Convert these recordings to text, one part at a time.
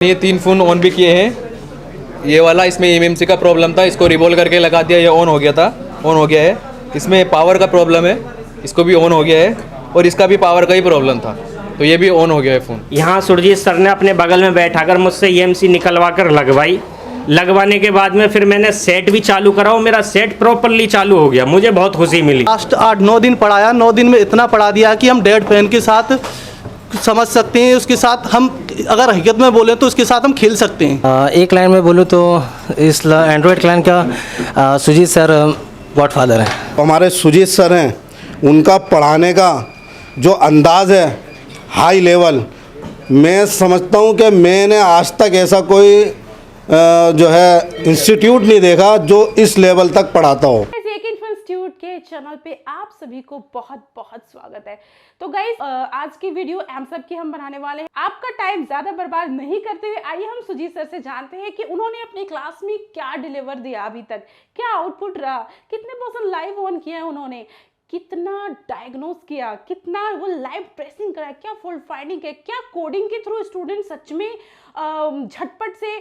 ये 3 phone on भी किए हैं। ये वाला इसमें एमएमसी का प्रॉब्लम था, इसको रिवॉल्व करके लगा दिया, ये ऑन हो गया था, ऑन हो गया है। इसमें पावर का प्रॉब्लम है, इसको भी ऑन हो गया है, और इसका भी पावर का ही प्रॉब्लम था, तो ये भी ऑन हो गया है फ़ोन। यहाँ सुरजीत सर ने अपने बगल में बैठाकर मुझसे ईएमसी निकलवा कर लगवाई। लगवाने के बाद में फिर मैंने सेट भी चालू करा और मेरा सेट प्रॉपरली चालू हो गया। मुझे बहुत खुशी मिली। लास्ट 8-9 दिन पढ़ाया, 9 दिन में इतना पढ़ा दिया कि हम डेड पेन के साथ समझ सकते हैं, उसके साथ हम अगर हकीकत में बोले तो उसके साथ हम खेल सकते हैं। एक लाइन में बोलूँ तो इस एंड्रॉयड क्लाइंट का सुजीत सर गॉडफादर हैं। हमारे सुजीत सर हैं, उनका पढ़ाने का जो अंदाज़ है हाई लेवल, मैं समझता हूँ कि मैंने आज तक ऐसा कोई जो है इंस्टीट्यूट नहीं देखा जो इस लेवल तक पढ़ाता हो। इंस्टीट्यूट के चैनल पे आप सभी को बहुत बहुत स्वागत है। तो गाइस, आज की वीडियो एमसेट की हम बनाने वाले हैं। आपका टाइम ज्यादा बर्बाद नहीं करते हुए आइए हम सुजीत सर से जानते हैं कि उन्होंने अपनी क्लास में क्या डिलीवर दिया अभी तक, क्या आउटपुट रहा, कितने परसेंट लाइव ऑन किया उन्होंने, कितना डायग्नोस किया, कितना वो लाइव ट्रेसिंग करा, क्या फॉल्ट फाइंडिंग है, क्या कोडिंग के थ्रू स्टूडेंट सच में झटपट से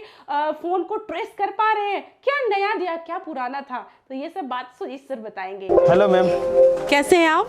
फोन को ट्रेस कर पा रहे हैं, क्या नया दिया, क्या पुराना था। तो ये सब बात सुजीत सर बताएंगे। हेलो मैम, कैसे हैं आप?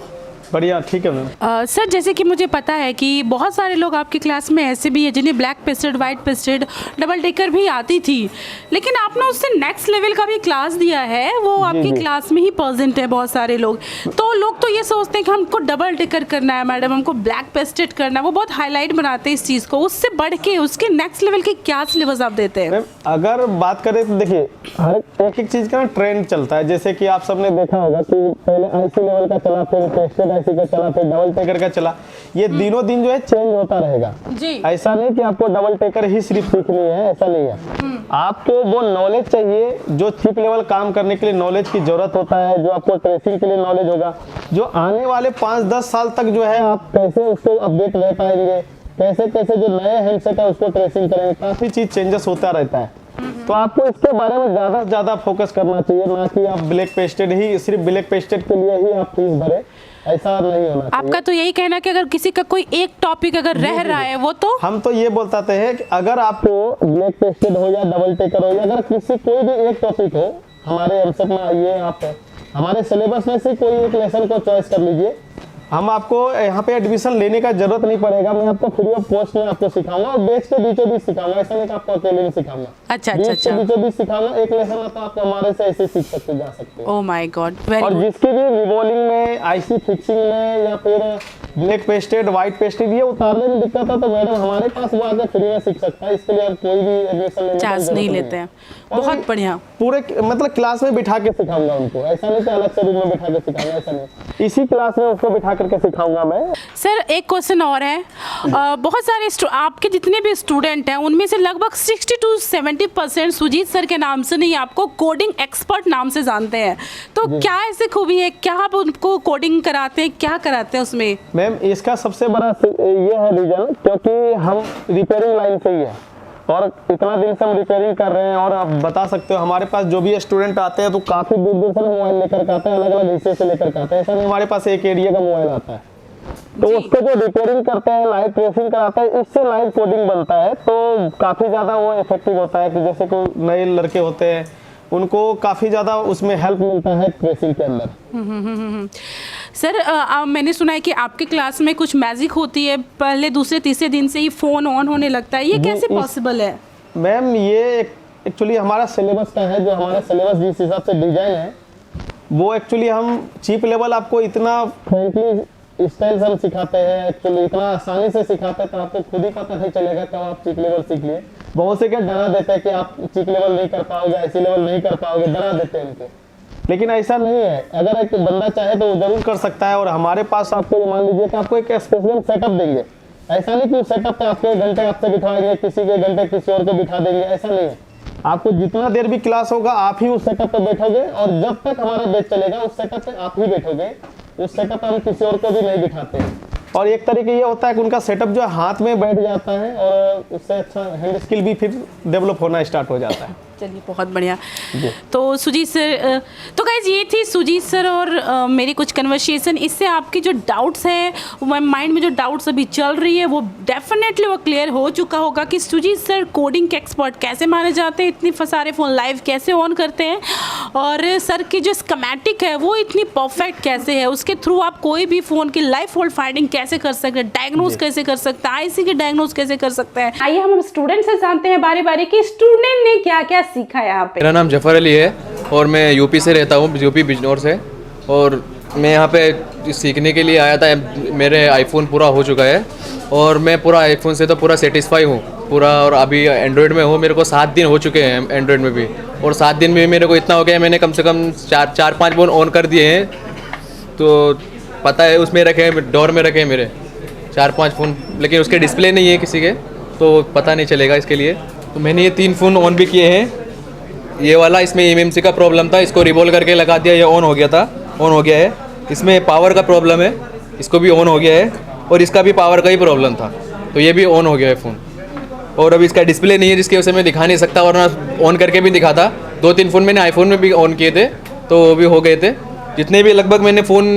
बढ़िया, ठीक है मैम। सर, जैसे कि मुझे पता है कि बहुत सारे लोग आपकी क्लास में ऐसे भी है जिन्हें black pasted, white pasted, double taker भी आती थी, लेकिन आपने उससे नेक्स्ट लेवल का भी क्लास दिया है। वो आपकी क्लास में ही प्रेजेंट है बहुत सारे लोग। तो लोग तो ये सोचते हैं कि हमको डबल टेकर करना है मैडम, हमको ब्लैक पेस्टेड करना है, वो बहुत हाईलाइट बनाते हैं इस चीज़ को। उससे बढ़ के उसके नेक्स्ट लेवल के क्या सिलेबस आप देते हैं? मैम अगर बात करें तो देखिए, हर एक चीज़ का ट्रेंड चलता है। जैसे कि आप सबने देखा होगा कि पहले आईसी लेवल का चला, फिर पेस्टेड आईसी का चला, फिर डबल टेकर का चला। ये दिनों दिन जो है चेंज होता रहेगा जी। ऐसा नहीं कि आपको डबल टेकर ही सिर्फ सीखनी है, ऐसा नहीं है। आपको वो नॉलेज चाहिए जो चिप लेवल काम करने के लिए नॉलेज की जरूरत होता है, जो आपको ट्रेसिंग के लिए नॉलेज होगा, जो आने वाले 5-10 साल तक जो है आप कैसे उसको अपडेट रह पाएंगे, कैसे कैसे जो नए हैंडसेट है उसको ट्रेसिंग करेंगे। काफ़ी चीज़ चेंजेस होता रहता है, तो आपको इसके बारे में ज़्यादा से ज़्यादा फोकस करना चाहिए, ना कि आप ब्लैक पेस्टेड ही, सिर्फ ब्लैक पेस्टेड के लिए ही आप फीस भरे, ऐसा नहीं होना चाहिए। आपका तो यही कहना है कि अगर किसी का कोई एक टॉपिक अगर रह रहा है वो तो हम तो ये बोलते हैं कि अगर आपको ब्लैक पेस्टेड हो या डबल टेकर हो या अगर किसी कोई भी एक टॉपिक हो, हमारे एमसेट में आइए, आप हमारे सिलेबस में से कोई एक लेसन को चॉइस कर लीजिए। हम आपको यहाँ पे एडमिशन लेने का जरूरत नहीं पड़ेगा, मैं आपको फ्री ऑफ कॉस्ट में आपको सिखाऊंगा और बैच के बीचों बीच सिखाऊंगा, ऐसा नहीं कि आपको अकेले में सिखाऊंगा। अच्छा, बीचों बीच सिखाऊंगा, एक लेसन तो आप हमारे से ऐसे सीख सकते जा सकते हैं। ओह माय गॉड, और जिसकी भी रिवॉल्विंग में, आईसी फिक्सिंग में या फिर ब्लैक पेस्टेड, वाइट पेस्टेड ये उतारने में दिक्कत है तो मैडम हमारे पास वो आके फ्री में सीख सकता है। इसके लिए आप कोई भी एडमिशन लेने चार्ज नहीं लेते हैं। बहुत बढ़िया। पूरे मतलब क्लास में बिठा के सिखाऊंगा उनको, ऐसा नहीं कि अलग से रूम में बिठा के सिखाऊंगा, ऐसा नहीं, इसी क्लास में उसको बिठा करके सिखाऊंगा मैं। सर, एक क्वेश्चन और है। बहुत सारे आपके जितने भी स्टूडेंट हैं उनमें से लगभग 60 से 70% सुजीत सर के नाम से नहीं, आपको कोडिंग एक्सपर्ट नाम से जानते हैं। तो क्या ऐसी खूबी है, क्या आप उनको कोडिंग कराते हैं, क्या कराते हैं उसमें? मैम इसका सबसे बड़ा ये है रीजन, क्योंकि हम रिपेयरिंग लाइन से ही है और इतना दिन से हम रिपेयरिंग कर रहे हैं। और आप बता सकते हो हमारे पास जो भी स्टूडेंट आते हैं तो काफ़ी दूर दूर से मोबाइल लेकर आते हैं, अलग अलग हिस्से से लेकर आते हैं। ऐसा नहीं हमारे पास एक एरिया का मोबाइल आता है, तो उसको जो रिपेयरिंग करते हैं, लाइव ट्रेसिंग कराते हैं, इससे लाइव कोडिंग बनता है, तो काफ़ी ज़्यादा वो इफेक्टिव होता है कि जैसे कोई नए लड़के होते हैं उनको काफ़ी ज़्यादा उसमें हेल्प मिलता है ट्रेसिंग के अंदर। सर, मैंने सुना है कि आपकी क्लास में कुछ मैजिक होती है, पहले दूसरे तीसरे दिन से ही फ़ोन ऑन होने लगता है, ये कैसे पॉसिबल है? मैम ये एक्चुअली हमारा सिलेबस का है, जो हमारा सिलेबस जिस हिसाब से डिजाइन है वो एक्चुअली हम चीप लेवल आपको इतना फ्रेंकली स्टाइल से हम सिखाते हैं, एक्चुअली इतना आसानी से सिखाते हैं तो आपको खुद ही पता नहीं चलेगा कब आप चीप लेवल सीख लिए। बहुत से क्या डरा देते हैं कि आप चीप लेवल नहीं कर पाओगे, ऐसी लेवल नहीं कर पाओगे, डरा देते हैं उनको, लेकिन ऐसा नहीं है। अगर एक बंदा चाहे तो वो जरूर कर सकता है। और हमारे पास आपको मान लीजिए कि आपको एक स्पेशल सेटअप देंगे, ऐसा नहीं कि उस सेटअप पे आपके घंटे आपसे बिठाएंगे, किसी के घंटे किसी और को बिठा देंगे, ऐसा नहीं है। आपको जितना देर भी क्लास होगा आप ही उस सेटअप पे बैठोगे और जब तक हमारा बैच चलेगा उस सेटअप पे आप ही बैठोगे, उस सेटअप पे हम किसी और को भी नहीं बिठाते हैं। और एक तरीके ये होता है कि उनका सेटअप जो है हाथ में बैठ जाता है और उससे अच्छा हैंड स्किल भी फिर डेवलप होना स्टार्ट हो जाता है। चलिए बहुत बढ़िया। तो सुजीत सर, तो गाइज ये थी सुजीत सर और मेरी कुछ कन्वर्सेशन। इससे आपके जो डाउट्स हैं, माइंड में जो डाउट्स अभी चल रही है, वो डेफिनेटली वो क्लियर हो चुका होगा कि सुजीत सर कोडिंग के एक्सपर्ट कैसे माने जाते हैं, इतने सारे फ़ोन लाइव कैसे ऑन करते हैं, और सर की जो स्कीमेटिक है वो इतनी परफेक्ट कैसे है, उसके थ्रू आप कोई भी फ़ोन की लाइव फॉल्ट फाइंडिंग कैसे कर सकते हैं, डायग्नोज कैसे कर सकते हैं, आईसी की डायग्नोज कैसे कर सकते हैं। आइए हम स्टूडेंट से जानते हैं बारी बारी कि स्टूडेंट ने क्या क्या सीखा यहाँ पे। मेरा नाम जफर अली है और मैं यूपी से रहता हूँ, यूपी बिजनौर से। और मैं यहाँ पे सीखने के लिए आया था। मेरे आईफोन पूरा हो चुका है और मैं पूरा आईफोन से तो पूरा सेटिस्फाई हूँ पूरा। और अभी एंड्रॉयड में हूँ, मेरे को 7 दिन हो चुके हैं एंड्रॉयड में भी। और 7 दिन में मेरे को इतना हो गया है, मैंने कम से कम 4-5 फ़ोन ऑन कर दिए हैं। तो पता है उसमें रखे हैं, डोर में रखे हैं मेरे 4-5 फ़ोन, लेकिन उसके डिस्प्ले नहीं है किसी के, तो पता नहीं चलेगा इसके लिए। तो मैंने ये 3 फ़ोन ऑन भी किए हैं। ये वाला इसमें एमएमसी का प्रॉब्लम था, इसको रिवॉल्व करके लगा दिया, ये ऑन हो गया था, ऑन हो गया है। इसमें पावर का प्रॉब्लम है, इसको भी ऑन हो गया है। और इसका भी पावर का ही प्रॉब्लम था, तो ये भी ऑन हो गया है फ़ोन। और अभी इसका डिस्प्ले नहीं है, जिसकी वजह से मैं दिखा नहीं सकता, वरना ऑन करके भी दिखाता। 2-3 फ़ोन मैंने आईफोन में भी ऑन किए थे, तो वो भी हो गए थे। जितने भी लगभग मैंने फ़ोन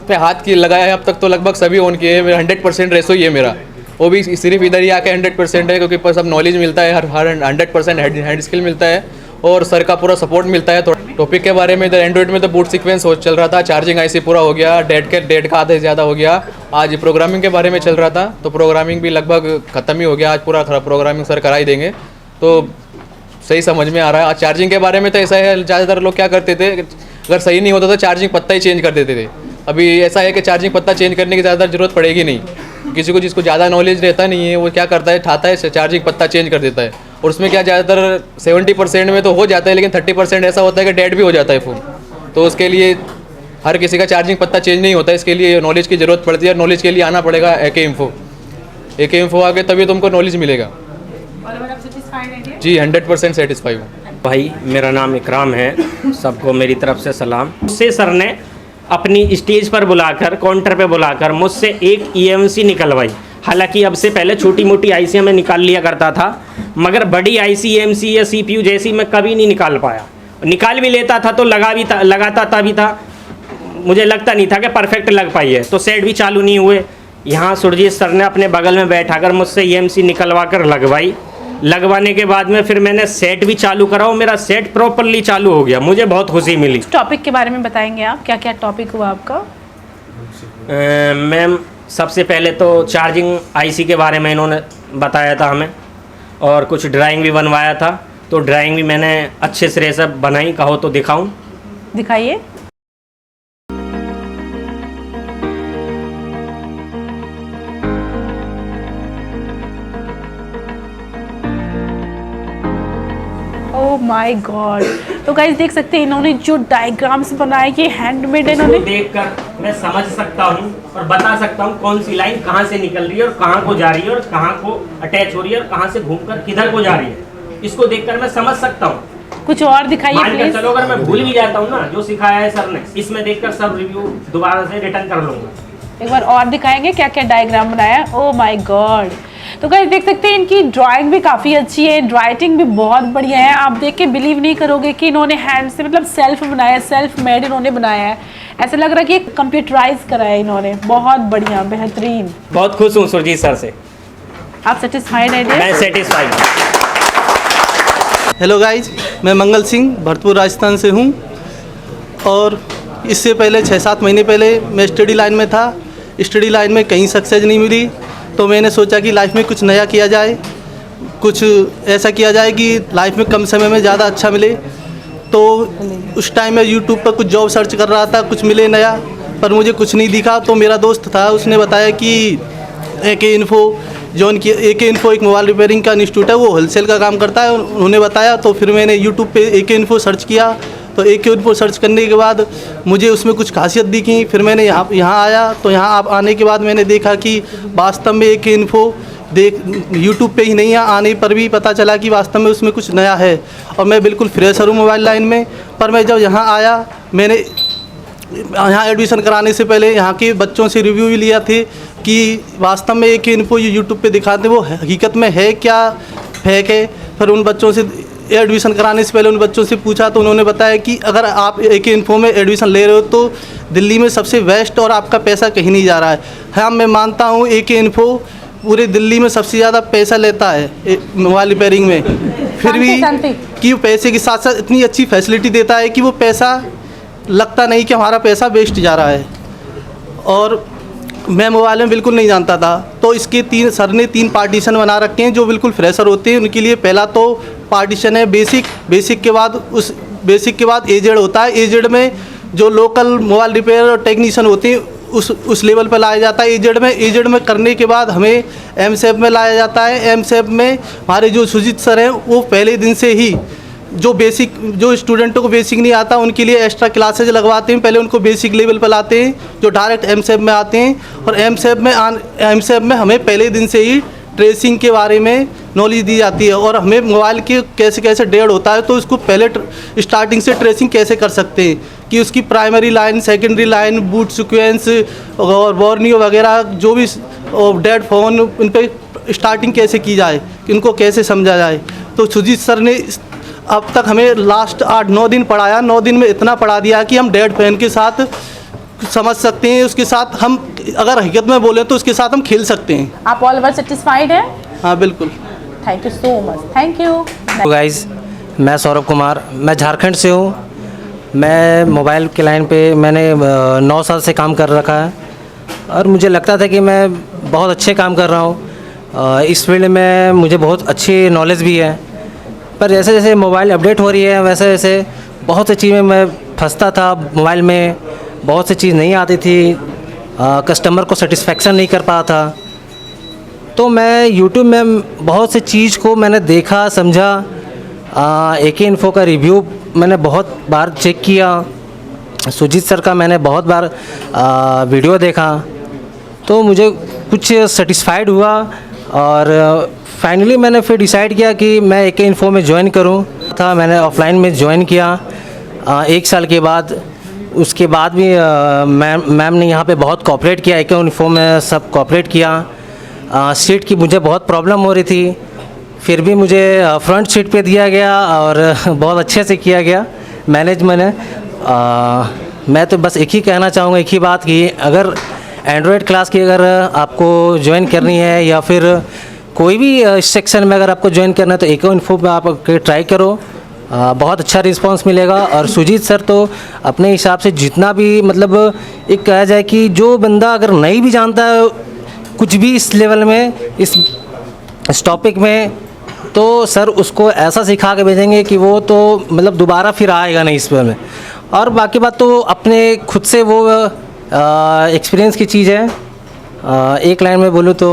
पे हाथ की लगाया है अब तक, तो लगभग सभी ऑन किए हैं। 100% रेसो ही है मेरा, वो भी सिर्फ इधर ही आके 100% है, क्योंकि सब नॉलेज मिलता है, हर 100% हैंड स्किल मिलता है और सर का पूरा सपोर्ट मिलता है। तो टॉपिक के बारे में इधर एंड्रॉइड में तो बूट सीक्वेंस हो चल रहा था, चार्जिंग आईसी पूरा हो गया, डेट का आधा से ज़्यादा हो गया। आज प्रोग्रामिंग के बारे में चल रहा था, तो प्रोग्रामिंग भी लगभग ख़त्म ही हो गया। आज पूरा प्रोग्रामिंग सर करा ही देंगे, तो सही समझ में आ रहा है। आज चार्जिंग के बारे में तो ऐसा है, ज़्यादातर लोग क्या करते थे, अगर सही नहीं होता तो चार्जिंग पत्ता ही चेंज कर देते थे। अभी ऐसा है कि चार्जिंग पत्ता चेंज करने की ज़्यादातर ज़रूरत पड़ेगी नहीं। किसी को जिसको ज़्यादा नॉलेज रहता नहीं है, वो क्या करता है, ठाता है चार्जिंग पत्ता चेंज कर देता है। और उसमें क्या ज़्यादातर 70% में तो हो जाता है, लेकिन 30% ऐसा होता है कि डेड भी हो जाता है फ़ोन। तो उसके लिए हर किसी का चार्जिंग पत्ता चेंज नहीं होता है, इसके लिए नॉलेज की ज़रूरत पड़ती है। नॉलेज के लिए आना पड़ेगा AK इन्फो आगे, तभी तुमको नॉलेज मिलेगा। जी 100% सेटिस्फाई हूँ। भाई मेरा नाम इकराम है, सबको मेरी तरफ से सलाम। मुझसे सर ने अपनी स्टेज पर बुलाकर, काउंटर पे बुलाकर मुझसे एक EMC निकलवाई। हालांकि अब से पहले छोटी मोटी आईसी मैं निकाल लिया करता था, मगर बड़ी आईसी EMC या CPU जैसी मैं कभी नहीं निकाल पाया। निकाल भी लेता था तो लगाता तभी था, मुझे लगता नहीं था कि परफेक्ट लग पाई है। तो सेट भी चालू नहीं हुए। यहाँ सुरजीत सर ने अपने बगल में बैठाकर मुझसे EMC निकलवा कर लगवाई। लगवाने के बाद में फिर मैंने सेट भी चालू करा और मेरा सेट प्रॉपरली चालू हो गया। मुझे बहुत खुशी मिली। टॉपिक के बारे में बताएंगे आप, क्या क्या टॉपिक हुआ आपका? मैम सबसे पहले तो चार्जिंग आईसी के बारे में इन्होंने बताया था हमें, और कुछ ड्राइंग भी बनवाया था। तो ड्राइंग भी मैंने अच्छे सिरे से बनाई, कहो तो दिखाऊं? दिखाइए। Oh my God. तो गाइस देख सकते हैं इन्होंने जो डायग्राम्स बनाए, ये हैंडमेड इन्होंने। देखकर मैं समझ सकता हूँ और बता सकता हूँ कौन सी लाइन कहाँ से निकल रही है और कहाँ को जा रही है और कहाँ को अटैच हो रही है और कहाँ से घूमकर किधर को जा रही है। इसको देखकर मैं समझ सकता हूँ। कुछ और दिखाइए प्लीज। चलो अगर मैं भूल भी जाता हूँ ना जो सिखाया है सर ने, इसमें देखकर सब रिव्यू दोबारा से रिटर्न कर लूँगा। एक बार और दिखाएंगे क्या क्या डायग्राम बनाया। Oh my God. तो गाइस देख सकते हैं इनकी ड्राइंग भी काफ़ी अच्छी है, राइटिंग भी बहुत बढ़िया है। आप देख के बिलीव नहीं करोगे कि इन्होंने हैंड से, मतलब सेल्फ बनाया, सेल्फ मेड इन्होंने बनाया है। ऐसा लग रहा है कि कंप्यूटराइज करा है इन्होंने। बहुत बढ़िया, बेहतरीन। बहुत खुश हूँ सुरजीत सर से। आप सेटिस्फाइड है? मैं सेटिस्फाइड हूँ। हेलो गाइज, मैं मंगल सिंह भरतपुर राजस्थान से हूँ। और इससे पहले 6-7 महीने पहले मैं स्टडी लाइन में था। स्टडी लाइन में कहीं सक्सेस नहीं मिली, तो मैंने सोचा कि लाइफ में कुछ नया किया जाए, कुछ ऐसा किया जाए कि लाइफ में कम समय में ज़्यादा अच्छा मिले। तो उस टाइम मैं यूट्यूब पर कुछ जॉब सर्च कर रहा था, कुछ मिले नया, पर मुझे कुछ नहीं दिखा। तो मेरा दोस्त था, उसने बताया कि AK इन्फो जॉइन किया। AK इन्फो एक मोबाइल रिपेयरिंग का इंस्टीट्यूट है, वो होलसेल का काम करता है, उन्होंने बताया। तो फिर मैंने यूट्यूब पे AK इन्फो सर्च किया। तो AK इन्फो सर्च करने के बाद मुझे उसमें कुछ खासियत दिखी। फिर मैंने यहाँ आया। तो यहाँ आप आने के बाद मैंने देखा कि वास्तव में AK इन्फो यूट्यूब पे ही नहीं है, आने पर भी पता चला कि वास्तव में उसमें कुछ नया है। और मैं बिल्कुल फ्रेशर हूँ मोबाइल लाइन में। पर मैं जब यहाँ आया, मैंने यहाँ एडमिशन कराने से पहले यहाँ के बच्चों से रिव्यू भी लिया थे कि वास्तव में AK इन्फो यूट्यूब पे दिखाते वो हकीकत में है क्या, फेक है। फिर उन बच्चों से एडमिशन कराने से पहले उन बच्चों से पूछा तो उन्होंने बताया कि अगर आप AK इन्फो में एडमिशन ले रहे हो तो दिल्ली में सबसे बेस्ट और आपका पैसा कहीं नहीं जा रहा है। हाँ, मैं मानता हूँ AK इन्फो पूरे दिल्ली में सबसे ज़्यादा पैसा लेता है मोबाइल रिपेयरिंग में, फिर भी कि वो पैसे के साथ साथ इतनी अच्छी फैसिलिटी देता है कि वो पैसा लगता नहीं कि हमारा पैसा वेस्ट जा रहा है। और मैं मोबाइल में बिल्कुल नहीं जानता था, तो इसके सर ने 3 पार्टीशन बना रखे हैं जो बिल्कुल फ्रेशर होते हैं उनके लिए। पहला तो पार्टीशन है बेसिक के बाद एजेड होता है। एजेड में जो लोकल मोबाइल रिपेयर और टेक्नीशियन होते हैं उस लेवल पर लाया जाता है एजेड में करने के बाद हमें MSEP में लाया जाता है। MSEP में हमारे जो सुजीत सर हैं वो पहले दिन से ही जो स्टूडेंटों को बेसिक नहीं आता उनके लिए एक्स्ट्रा क्लासेज लगवाते हैं। पहले उनको बेसिक लेवल पर लाते हैं जो डायरेक्ट MSEP में आते हैं, और MSEP में हमें पहले दिन से ही ट्रेसिंग के बारे में नॉलेज दी जाती है और हमें मोबाइल के कैसे डेड होता है तो उसको पहले स्टार्टिंग से ट्रेसिंग कैसे कर सकते हैं कि उसकी primary line, secondary line, boot sequence और वार्निंग वगैरह जो भी डेड फ़ोन उन पर स्टार्टिंग कैसे की जाए, इनको कैसे समझा जाए। तो सुजीत सर ने अब तक हमें लास्ट 8-9 दिन पढ़ाया। 9 दिन में इतना पढ़ा दिया कि हम डेड फैन के साथ समझ सकते हैं, उसके साथ हम अगर हकीकत में बोले तो उसके साथ हम खेल सकते हैं। आप ऑल ओवर सेटिस्फाइड हैं? हाँ बिल्कुल। Thank you so much. Thank you guys, मैं सौरभ कुमार, मैं झारखंड से हूँ। मैं मोबाइल के लाइन पे मैंने 9 साल से काम कर रखा है और मुझे लगता था कि मैं बहुत अच्छे काम कर रहा हूँ। इस फील्ड में मुझे बहुत अच्छी नॉलेज भी है, पर जैसे जैसे मोबाइल अपडेट हो रही है वैसे वैसे बहुत सी चीज़ें मैं फंसता था। मोबाइल में बहुत सी चीज़ नहीं आती थी, कस्टमर को सेटिस्फेक्शन नहीं कर पाता था। तो मैं यूट्यूब में बहुत सी चीज़ को मैंने देखा, समझा। AK इन्फो का रिव्यू मैंने बहुत बार चेक किया, सुजीत सर का मैंने बहुत बार वीडियो देखा, तो मुझे कुछ सेटिस्फाइड हुआ और फाइनली मैंने फिर डिसाइड किया कि मैं AK इन्फो में ज्वाइन करूं। मैंने ऑफलाइन में ज्वाइन किया 1 साल के बाद। उसके बाद भी मैम ने यहाँ पे बहुत कोऑपरेट किया, AK इन्फो में सब कोऑपरेट किया। सीट की मुझे बहुत प्रॉब्लम हो रही थी, फिर भी मुझे फ्रंट सीट पे दिया गया और बहुत अच्छे से किया गया मैनेज मैंने। मैं तो बस एक ही कहना चाहूँगा, एक ही बात कि अगर एंड्रॉयड क्लास की अगर आपको ज्वाइन करनी है या फिर कोई भी सेक्शन में अगर आपको ज्वाइन करना है तो AK इन्फो में आप ट्राई करो, बहुत अच्छा रिस्पांस मिलेगा। और सुजीत सर तो अपने हिसाब से जितना भी मतलब एक कहा जाए कि जो बंदा अगर नहीं भी जानता है कुछ भी इस लेवल में, इस टॉपिक में, तो सर उसको ऐसा सिखा के भेजेंगे कि वो तो मतलब दोबारा फिर आएगा नहीं इस में। और बाकी बात तो अपने खुद से वो एक्सपीरियंस की चीज़ है। एक लाइन में बोलूँ तो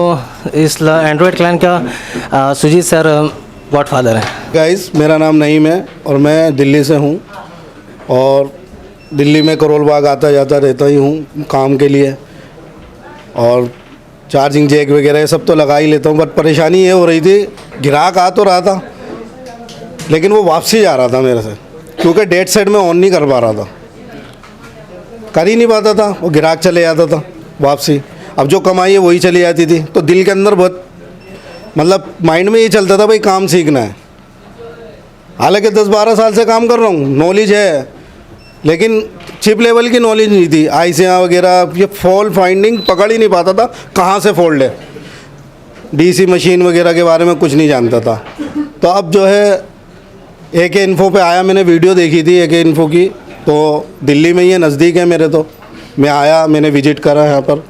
इस एंड्रॉयड क्लाइंट का सुजीत सर गॉडफादर है। गाइस, मेरा नाम नईम है और मैं दिल्ली से हूँ और दिल्ली में करोल बाग आता जाता रहता ही हूँ काम के लिए, और चार्जिंग जैक वगैरह ये सब तो लगा ही लेता हूँ। बट परेशानी ये हो रही थी, ग्राहक आ तो रहा था लेकिन वो वापसी जा रहा था मेरे से, क्योंकि डेट साइड में ऑन नहीं कर पा रहा था, कर ही नहीं पाता था। वो ग्राहक चले जाता था वापसी, अब जो कमाई है वही चली जाती थी। तो दिल के अंदर बहुत मतलब माइंड में ये चलता था भाई काम सीखना है। हालांकि 10-12 साल से काम कर रहा हूँ, नॉलेज है, लेकिन चिप लेवल की नॉलेज नहीं थी। आईसियाँ वगैरह ये फॉल्ट फाइंडिंग पकड़ ही नहीं पाता था, कहाँ से फॉल्ट है, DC मशीन वगैरह के बारे में कुछ नहीं जानता था। तो अब जो है AK इन्फो पे आया, मैंने वीडियो देखी थी AK इन्फो की, तो दिल्ली में ये नज़दीक है मेरे, तो मैं आया, मैंने विजिट करा यहाँ पर।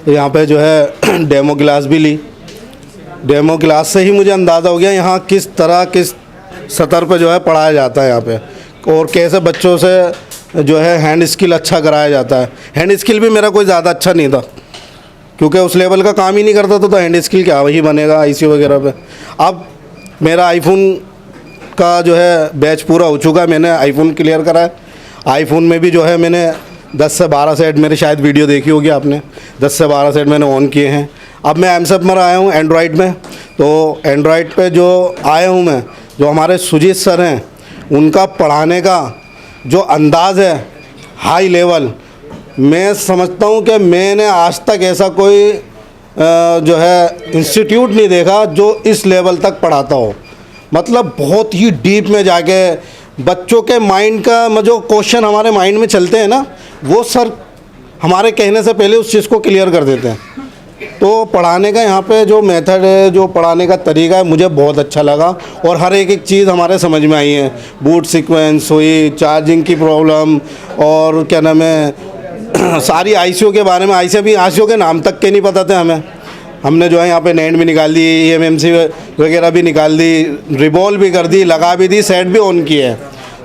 यहाँ पे जो है डेमो क्लास भी ली। डेमो क्लास से ही मुझे अंदाज़ा हो गया यहाँ किस तरह किस सतर पे जो है पढ़ाया जाता है यहाँ पे, और कैसे बच्चों से जो है हैंड स्किल अच्छा कराया जाता है। हैंड स्किल भी मेरा कोई ज़्यादा अच्छा नहीं था, क्योंकि उस लेवल का काम ही नहीं करता था, तो हैंड स्किल क्या वही बनेगा IC वगैरह पे। अब मेरा आईफोन का जो है बैच पूरा हो चुका है, मैंने आईफोन क्लियर करा है। आईफोन में भी जो है मैंने 10 से 12 सेट, मेरे शायद वीडियो देखी होगी आपने, 10 से 12 सेट मैंने ऑन किए हैं। अब मैं MSEP में आया हूँ एंड्रॉयड में, तो एंड्रॉयड पे जो आया हूँ मैं, जो हमारे सुजीत सर हैं, उनका पढ़ाने का जो अंदाज़ है हाई लेवल, मैं समझता हूँ कि मैंने आज तक ऐसा कोई जो है इंस्टीट्यूट नहीं देखा जो इस लेवल तक पढ़ाता हो। मतलब बहुत ही डीप में जाके बच्चों के माइंड का जो क्वेश्चन हमारे माइंड में चलते हैं ना, वो सर हमारे कहने से पहले उस चीज़ को क्लियर कर देते हैं। तो पढ़ाने का यहाँ पे जो मेथड है, जो पढ़ाने का तरीका है, मुझे बहुत अच्छा लगा और हर एक चीज़ हमारे समझ में आई है। बूट सीक्वेंस हुई, चार्जिंग की प्रॉब्लम, और क्या नाम है सारी आईसीयू के बारे में, आईसीयू के नाम तक के नहीं पता थे हमें। हमने जो है यहाँ पे नैंड भी निकाल दी, ईएमएमसी वगैरह भी निकाल दी, रिबॉल भी कर दी, लगा भी दी, सेट भी ऑन की है।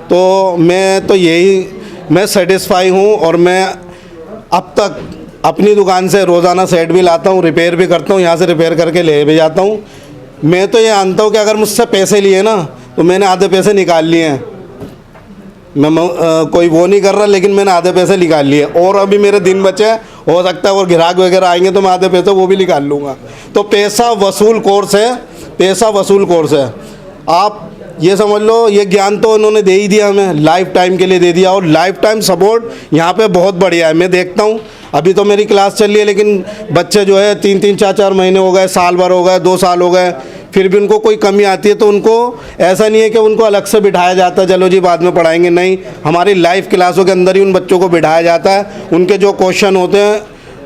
तो मैं सेटिस्फाई हूँ और मैं अब तक अपनी दुकान से रोज़ाना सेट भी लाता हूँ, रिपेयर भी करता हूँ, यहाँ से रिपेयर करके ले भी जाता हूँ। मैं तो ये जानता हूँ कि अगर मुझसे पैसे लिए ना तो मैंने आधे पैसे निकाल लिए हैं। मैं कोई वो नहीं कर रहा, लेकिन मैंने आधे पैसे निकाल लिए और अभी मेरे दिन बचे, हो सकता है और ग्राहक वगैरह आएंगे तो मैं आधे पैसे वो भी निकाल लूँगा। तो पैसा वसूल कोर्स है, पैसा वसूल कोर्स है। आप ये समझ लो, ये ज्ञान तो उन्होंने दे ही दिया हमें, लाइफ टाइम के लिए दे दिया, और लाइफ टाइम सपोर्ट यहाँ पे बहुत बढ़िया है। मैं देखता हूँ, अभी तो मेरी क्लास चल रही है, लेकिन बच्चे जो है 3-3, 4-4 महीने हो गए, साल भर हो गए, 2 साल हो गए, फिर भी उनको कोई कमी आती है तो उनको ऐसा नहीं है कि उनको अलग से बिठाया जाता है, चलो जी बाद में पढ़ाएंगे, नहीं, हमारी लाइव क्लासों के अंदर ही उन बच्चों को बिठाया जाता है। उनके जो क्वेश्चन होते हैं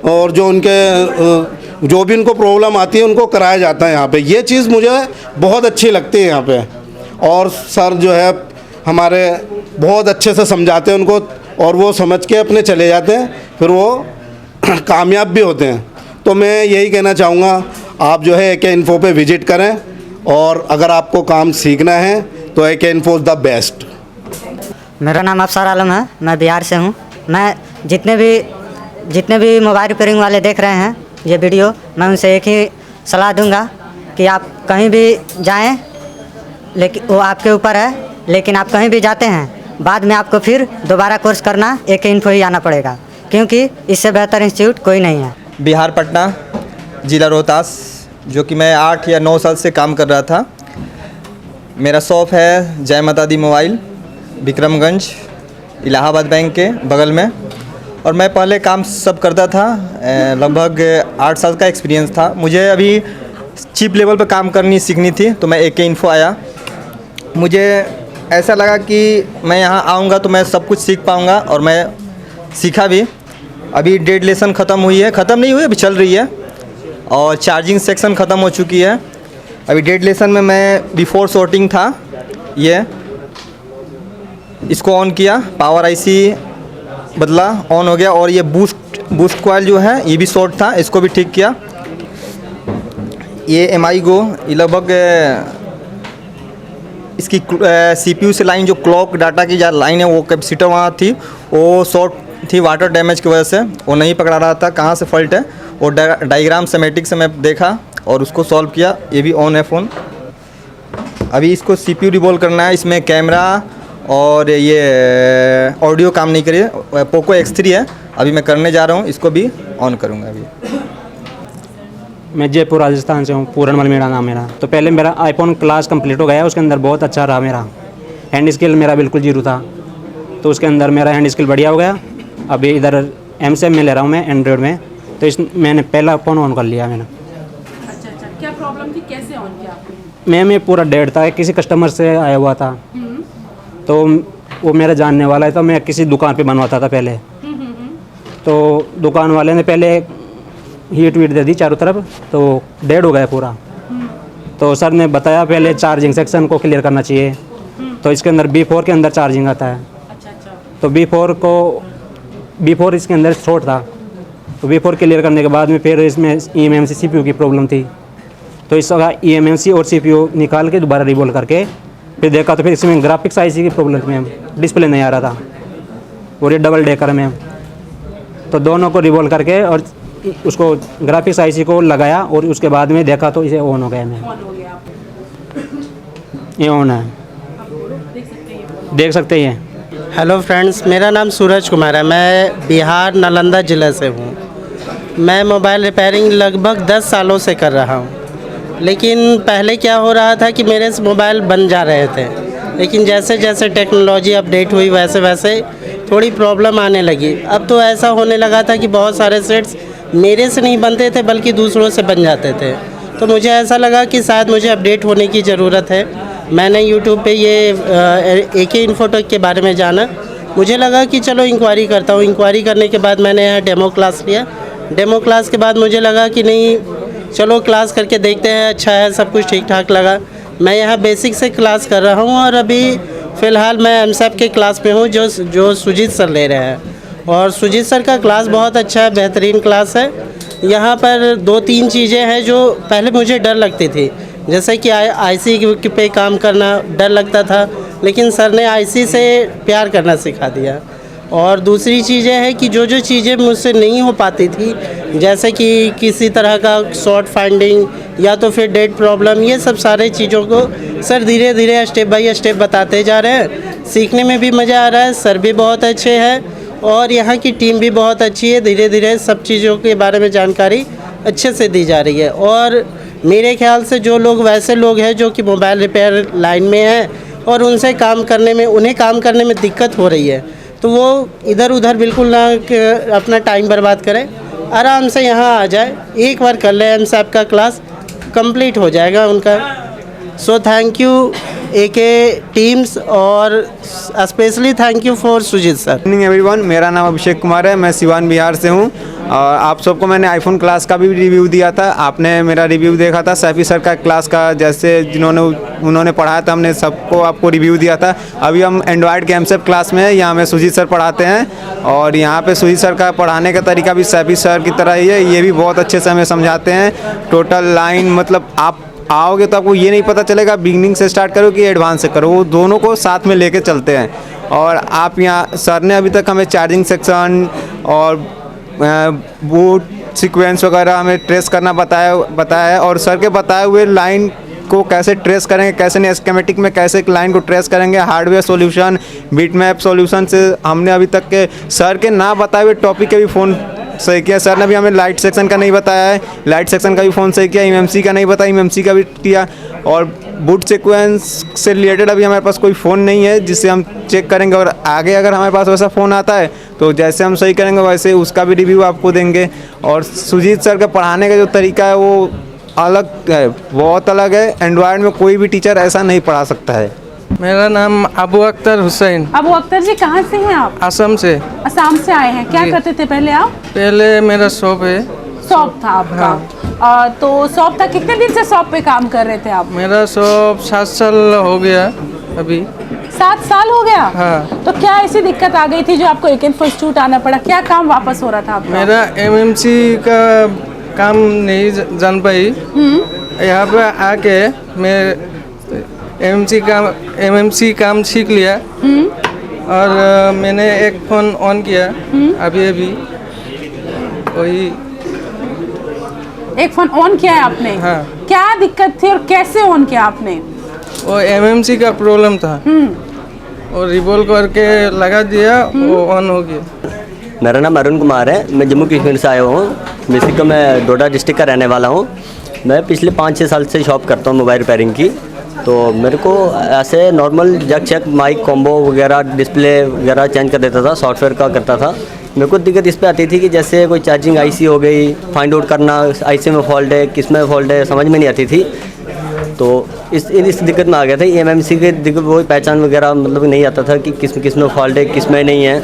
और जो उनके जो भी उनको प्रॉब्लम आती है उनको कराया जाता है यहाँ पे। ये चीज़ मुझे बहुत अच्छी लगती है यहाँ पे। और सर जो है हमारे बहुत अच्छे से समझाते हैं उनको, और वो समझ के अपने चले जाते हैं, फिर वो कामयाब भी होते हैं। तो मैं यही कहना चाहूँगा, आप जो है AK इन्फो पे विज़िट करें, और अगर आपको काम सीखना है तो AK info is the best. मेरा नाम अफसर आलम है, मैं बिहार से हूँ। मैं जितने भी मोबाइल रिपेयरिंग वाले देख रहे हैं ये वीडियो, मैं उनसे एक ही सलाह दूंगा कि आप कहीं भी जाएं, लेकिन वो आपके ऊपर है, लेकिन आप कहीं भी जाते हैं बाद में आपको फिर दोबारा कोर्स करना AK इन्फो ही आना पड़ेगा, क्योंकि इससे बेहतर इंस्टीट्यूट कोई नहीं है। बिहार पटना ज़िला रोहतास, जो कि मैं 8 या 9 साल से काम कर रहा था। मेरा शॉप है जय माता दी मोबाइल, विक्रमगंज, इलाहाबाद बैंक के बगल में। और मैं पहले काम सब करता था, लगभग 8 साल का एक्सपीरियंस था। मुझे अभी चीप लेवल पर काम करनी सीखनी थी, तो मैं AK इन्फो आया। मुझे ऐसा लगा कि मैं यहाँ आऊँगा तो मैं सब कुछ सीख पाऊँगा, और मैं सीखा भी। अभी डेट लेसन ख़त्म हुई है, ख़त्म नहीं हुई, अभी चल रही है, और चार्जिंग सेक्शन ख़त्म हो चुकी है। अभी डेट लेसन में मैं बिफोर शॉर्टिंग था, ये इसको ऑन किया, पावर IC बदला, ऑन हो गया, और ये बूस्ट कॉइल जो है ये भी शॉर्ट था, इसको भी ठीक किया। ये MI गो, ये लगभग इसकी CPU से लाइन, जो क्लॉक डाटा की जो लाइन है, वो कैपेसिटर वहाँ थी, वो शॉर्ट थी वाटर डैमेज की वजह से, वो नहीं पकड़ा रहा था कहाँ से फॉल्ट है। और डायग्राम सेमेटिक से मैं देखा और उसको सॉल्व किया। ये भी ऑन है फ़ोन। अभी इसको CPU रिवॉल्व करना है, इसमें कैमरा और ये ऑडियो काम नहीं करिए। पोको X3 है, अभी मैं करने जा रहा हूँ, इसको भी ऑन करूँगा अभी। मैं जयपुर राजस्थान से हूँ, पूरनमल मेरा नाम मेरा। तो पहले मेरा आईफोन क्लास कंप्लीट हो गया, उसके अंदर बहुत अच्छा रहा मेरा। हैंड स्किल मेरा बिल्कुल 0 था, तो उसके अंदर मेरा हैंड स्किल बढ़िया हो गया। अभी इधर M7 में ले रहा हूँ मैं, एंड्रॉयड में। तो मैंने पहला फ़ोन ऑन कर लिया मैंने। अच्छा, क्या प्रॉब्लम थी, कैसे ऑन किया आपने? मैं पूरा डेड था, किसी कस्टमर से आया हुआ था, तो वो मेरा जानने वाला है, तो मैं किसी दुकान पे बनवाता था पहले। तो दुकान वाले ने पहले हीट वीट दे दी चारों तरफ, तो डेड हो गया पूरा। तो सर ने बताया पहले चार्जिंग सेक्शन को क्लियर करना चाहिए, तो इसके अंदर B4 के अंदर चार्जिंग आता है। तो B4 इसके अंदर शॉर्ट था, तो B4 क्लियर करने के बाद में फिर इसमें eMMC CPU की प्रॉब्लम थी। तो इस जगह eMMC और CPU निकाल के दोबारा रिवॉल्व करके फिर देखा, तो फिर इसमें ग्राफिक्स IC की प्रॉब्लम थी मैम, डिस्प्ले नहीं आ रहा था, और ये डबल डेकर है मैम। तो दोनों को रिवॉल्व करके और उसको ग्राफिक्स IC को लगाया, और उसके बाद में देखा तो इसे ऑन हो गया मैम। ये ऑन है, देख सकते हैं। हेलो फ्रेंड्स, मेरा नाम सूरज कुमार है। मैं बिहार नालंदा ज़िले से हूँ। मैं मोबाइल रिपेयरिंग लगभग 10 सालों से कर रहा हूँ। लेकिन पहले क्या हो रहा था कि मेरे से मोबाइल बन जा रहे थे, लेकिन जैसे जैसे टेक्नोलॉजी अपडेट हुई वैसे वैसे थोड़ी प्रॉब्लम आने लगी। अब तो ऐसा होने लगा था कि बहुत सारे सेट्स मेरे से नहीं बनते थे बल्कि दूसरों से बन जाते थे। तो मुझे ऐसा लगा कि शायद मुझे अपडेट होने की ज़रूरत है। मैंने यूट्यूब पे ये AK इन्फोटेक के बारे में जाना। मुझे लगा कि चलो इंक्वायरी करता हूँ। इंक्वायरी करने के बाद मैंने यहाँ डेमो क्लास लिया। डेमो क्लास के बाद मुझे लगा कि नहीं, चलो क्लास करके देखते हैं, अच्छा है, सब कुछ ठीक ठाक लगा। मैं यहाँ बेसिक से क्लास कर रहा हूँ और अभी फ़िलहाल मैं एमसैप के क्लास में हूँ जो सुजीत सर ले रहे हैं। और सुजीत सर का क्लास बहुत अच्छा है, बेहतरीन क्लास है। यहाँ पर 2-3 चीज़ें हैं जो पहले मुझे डर लगती थी, जैसे कि IC पे काम करना डर लगता था, लेकिन सर ने IC से प्यार करना सिखा दिया। और दूसरी चीज़ें हैं कि जो चीज़ें मुझसे नहीं हो पाती थी, जैसे कि किसी तरह का शॉर्ट फाइंडिंग या तो फिर डेट प्रॉब्लम, ये सब सारे चीज़ों को सर धीरे धीरे स्टेप बाय स्टेप बताते जा रहे हैं। सीखने में भी मज़ा आ रहा है, सर भी बहुत अच्छे हैं और यहाँ की टीम भी बहुत अच्छी है। धीरे धीरे सब चीज़ों के बारे में जानकारी अच्छे से दी जा रही है। और मेरे ख्याल से जो लोग वैसे लोग हैं जो कि मोबाइल रिपेयर लाइन में हैं और उन्हें काम करने में दिक्कत हो रही है, तो वो इधर उधर बिल्कुल ना अपना टाइम बर्बाद करें, आराम से यहाँ आ जाए, एक बार कर ले एमसैप का क्लास, कंप्लीट हो जाएगा उनका। So thank you AK teams और specially thank you for Sujit sir. Good evening everyone, मेरा नाम अभिषेक कुमार है, मैं सिवान बिहार से हूँ। और आप सबको मैंने आईफोन क्लास का भी रिव्यू दिया था, आपने मेरा रिव्यू देखा था। सैफी सर का क्लास का जैसे उन्होंने पढ़ाया था, हमने सबको आपको रिव्यू दिया था। अभी हम एंड्रॉयड के एमसैप क्लास में है, यहाँ में सुजीत सर पढ़ाते हैं और यहाँ पे सुजीत सर का पढ़ाने का तरीका भी सैफी सर की तरह ही है। ये भी बहुत अच्छे से हमें समझाते हैं। टोटल लाइन मतलब आप आओगे तो आपको ये नहीं पता चलेगा बिगिनिंग से स्टार्ट करो कि एडवांस से करो, वो दोनों को साथ में लेके चलते हैं। और आप यहाँ सर ने अभी तक हमें चार्जिंग सेक्शन और बूट सीक्वेंस वगैरह हमें ट्रेस करना बताया है। और सर के बताए हुए लाइन को कैसे ट्रेस करेंगे, कैसे नहीं स्कीमेटिक में कैसे लाइन को ट्रेस करेंगे, हार्डवेयर सॉल्यूशन, बिटमैप सॉल्यूशन से हमने अभी तक के सर के ना बताए हुए टॉपिक के भी फ़ोन सही किया। सर ने भी हमें लाइट सेक्शन का नहीं बताया है, लाइट सेक्शन का भी फ़ोन सही किया। MMC का नहीं बताया, MMC का भी किया। और बूट सीक्वेंस से रिलेटेड अभी हमारे पास कोई फ़ोन नहीं है जिससे हम चेक करेंगे, और आगे अगर हमारे पास वैसा फ़ोन आता है तो जैसे हम सही करेंगे वैसे उसका भी रिव्यू आपको देंगे। और सुजीत सर का पढ़ाने का जो तरीका है वो अलग है, बहुत अलग है। एंड्रॉयड में कोई भी टीचर ऐसा नहीं पढ़ा सकता है। मेरा नाम अबू अख्तर हुसैन। अबू अख्तर जी, कहाँ से हैं आप? असम से। असम से आए हैं, क्या करते थे पहले आप? पहले मेरा शॉप है। शॉप था आपका? हाँ। तो शॉप था, कितने दिन से शॉप पे काम कर रहे थे आप? मेरा शॉप 7 साल हो गया अभी। 7 साल हो गया? हाँ। तो क्या ऐसी दिक्कत आ गई थी जो आपको AK इंस्टीट्यूट आना पड़ा? क्या काम वापस हो रहा था आपका? मेरा MMC का काम नहीं जान पाई, यहाँ पे आके मैं MMC काम सीख लिया और मैंने एक फ़ोन ऑन किया अभी वही एक फ़ोन ऑन किया है आपने? हाँ। क्या दिक्कत थी और कैसे ऑन किया आपने? वो MMC का प्रॉब्लम था और रिवॉल्व करके लगा दिया, वो ऑन हो गया। मेरा नाम अरुण कुमार है, मैं जम्मू कश्मीर से आया हूँ। बेसिक मैं डोडा डिस्ट्रिक्ट का रहने वाला हूँ। मैं पिछले 5-6 साल से शॉप करता हूँ मोबाइल रिपेयरिंग की। तो मेरे को ऐसे normal jack check, mic combo वगैरह, डिस्प्ले वगैरह चेंज कर देता था, सॉफ्टवेयर का करता था। मेरे को दिक्कत इस पे आती थी कि जैसे कोई चार्जिंग IC हो गई, फाइंड आउट करना IC में फॉल्ट है, किस में फॉल्ट है, समझ में नहीं आती थी। तो इस दिक्कत में आ गया था। MMC के दिक्कत वो पहचान वगैरह मतलब नहीं आता था कि किस में फॉल्ट है, किस में नहीं है।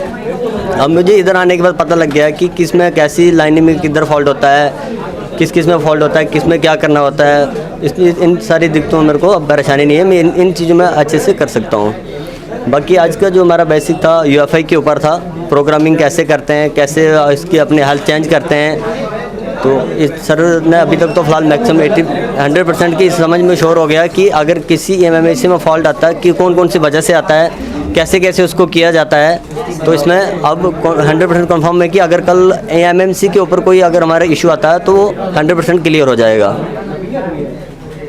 अब मुझे इधर आने के बाद पता लग गया कि किस में कैसी लाइनिंग में किधर फॉल्ट होता है, किस में फॉल्ट होता है, किस में क्या करना होता है। इसमें इन सारी दिक्कतों में मेरे को अब परेशानी नहीं है, मैं इन चीज़ों में अच्छे से कर सकता हूँ। बाकी आज का जो हमारा बेसिक था UEFI के ऊपर था, प्रोग्रामिंग कैसे करते हैं, कैसे इसकी अपने हेल्थ चेंज करते हैं। तो इस सर ने अभी तक तो फ़िलहाल मैक्सिमम 100% की समझ में श्योर हो गया कि अगर किसी MMC में फॉल्ट आता है कि कौन सी वजह से आता है, कैसे उसको किया जाता है। तो इसमें अब 100% कंफर्म है कि अगर कल MMC के ऊपर कोई अगर हमारा इशू आता है तो वो 100% क्लियर हो जाएगा।